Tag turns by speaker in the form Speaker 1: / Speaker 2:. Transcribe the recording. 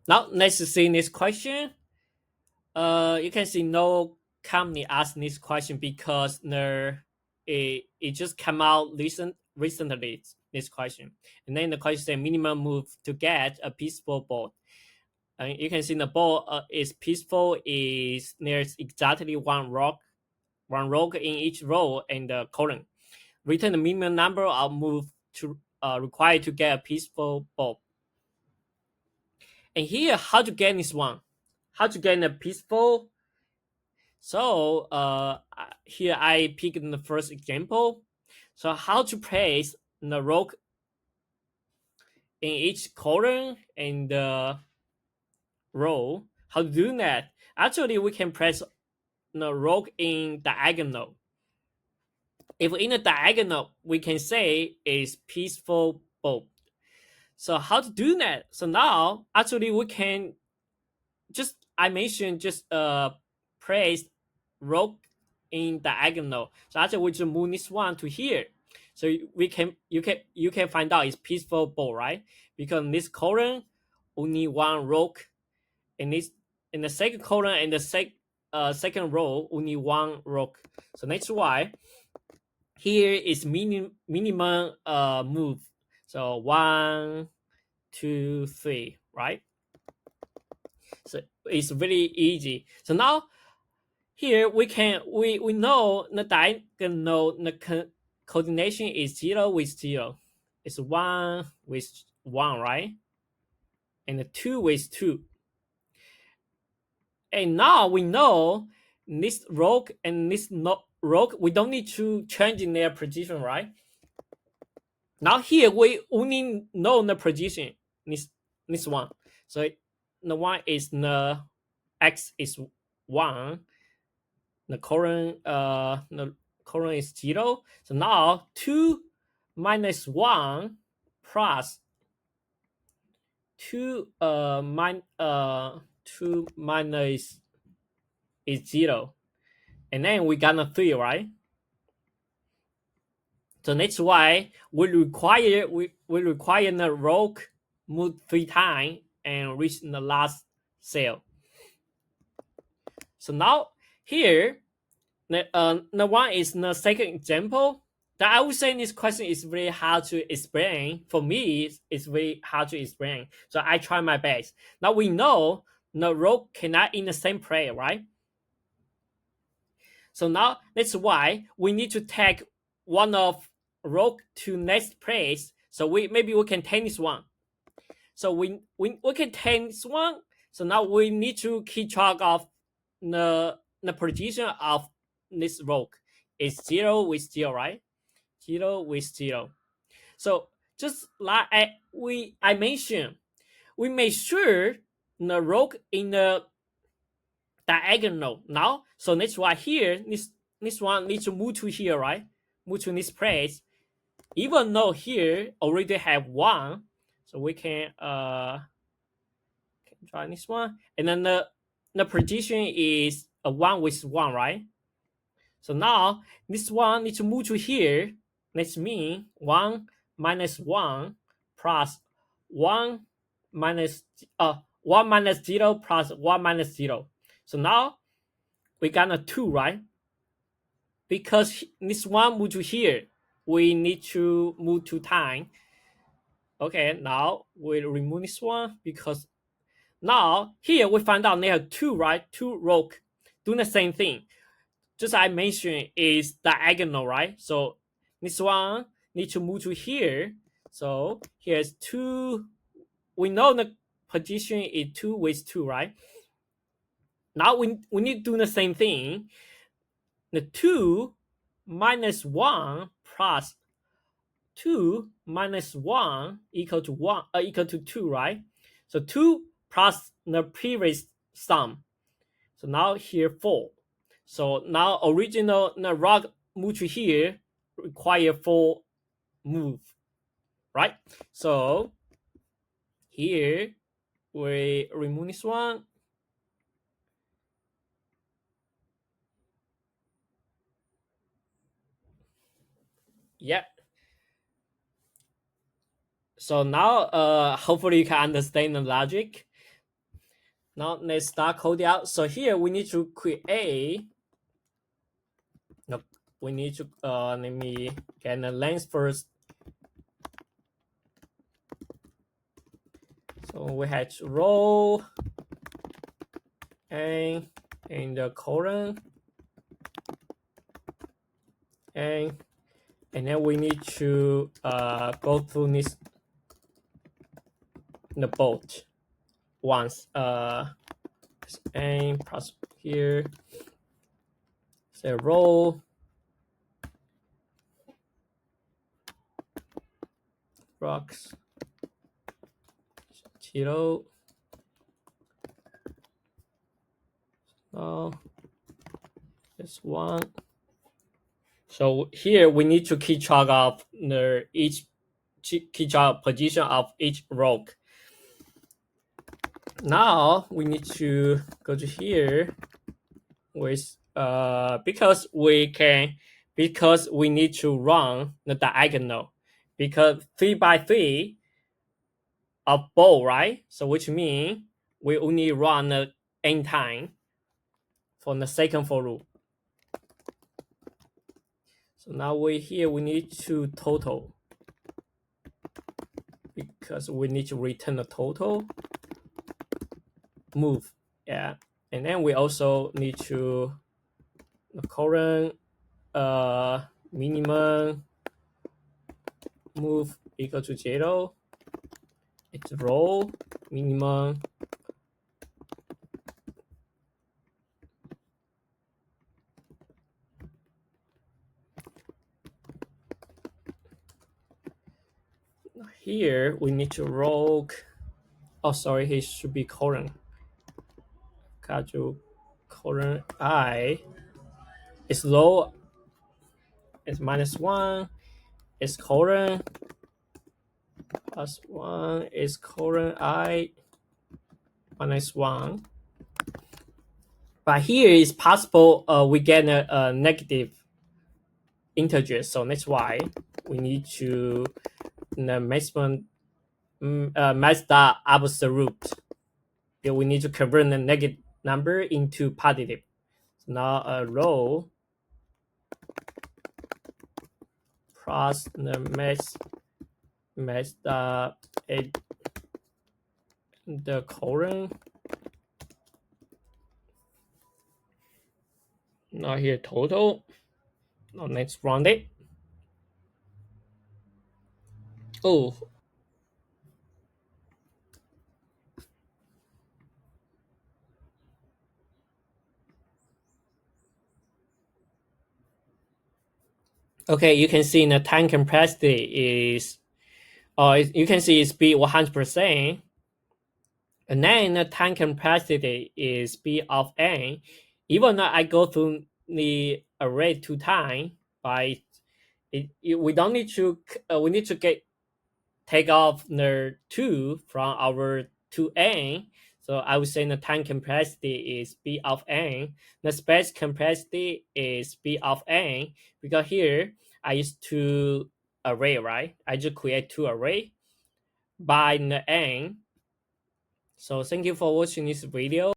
Speaker 1: Now let's see this question. You can see no company asked this question because it just came out recently this question, and then the question said minimum move to get a peaceful boat. And you can see the boat is peaceful is there's exactly one rock in each row and the column. Return the minimum number of move to required to get a peaceful boat. And here, how to get this one? How to get a peaceful? So here I pick the first example. So how to place the rock in each column and the row? How to do that? Actually, we can press the rock in diagonal. If in the diagonal, we can say is peaceful boat. So how to do that? So now actually we can just I mentioned just place rock in diagonal. So actually we just move this one to here. So you can find out it's peaceful boat, right? Because in this column only one rock, in this in the second column and the second row only one rock. So that's why here is minimum move. So 1, 2, 3, right? So it's very easy. So now here we know the diagonal the coordination is 0 with 0. It's 1 with 1, right? And the 2 with 2. And now we know this rock and this rock, we don't need to change in their position, right? Now here we only know the position, this one. So the one is the x is 1, the colon is 0. So now 2 minus 1 plus 2 2 minus is 0. And then we got a 3, right? So that's why we require the rock move 3 times and reach the last cell. So now here the one is the second example. That I would say this question is very hard to explain. For me, it's very hard to explain. So I try my best. Now we know the rock cannot in the same place, right? So now that's why we need to take one of rock to next place. So we can take this one. So we can take this one. So now we need to keep track of the position of this rock. It's 0 with 0, right? 0 with 0. So just like I mentioned, we make sure the rock in the diagonal now. So that's why here this one needs to move to here, right? Move to this place. Even though here already have 1, so we can try this one. And then the position is a 1 with 1, right? So now this one needs to move to here. That's mean 1 minus 1 plus 1 minus 1 minus 0 plus 1 minus 0. So now we got a 2, right? Because this one move to here, we need to move 2 times. Okay, now we'll remove this one because now here we find out they have 2, right? 2 rock doing the same thing. Just I mentioned is diagonal, right? So this one need to move to here. So here's 2. We know the position is 2 with 2, right? Now we need to do the same thing. The 2 minus 1 plus 2 minus 1 equal to 2, right? So 2 plus the previous sum. So now here 4. So now original the rock move to here require 4 move, right? So here we remove this one. Yeah. So now hopefully you can understand the logic. Now let's start coding out. So here we need to create. No, we need to let me get the length first. So we had to row and in the colon and then we need to go through this the boat once and plus here say row rocks 0 this one. So here we need to keep track of the each keep track position of each rock. Now we need to go to here with because we need to run the diagonal because 3 by 3 of bowl, right? So which means we only run the n time for the second for loop. So now we need to total because we need to return the total move. Yeah. And then we also need to the current minimum move equal to 0. It's row minimum here we need to row. Oh, sorry, it should be colon. Kaju colon I is low. It's -1. It's colon +1 is colon I -1. But here is possible we get a negative integer, so that's why we need to the maximum match the absolute. We need to convert the negative number into positive. So now a row plus the match the colon. Now here total. Now let's run it. Oh. Okay, you can see the time capacity is, you can see it's B 100%. And then the time capacity is B of n. Even though I go through the array 2 times, but we don't need to, we need to take off the 2 from our 2n. So I would say the time capacity is B of n. The space capacity is B of n because here I used 2 array, right? I just create 2 array by the n. So thank you for watching this video.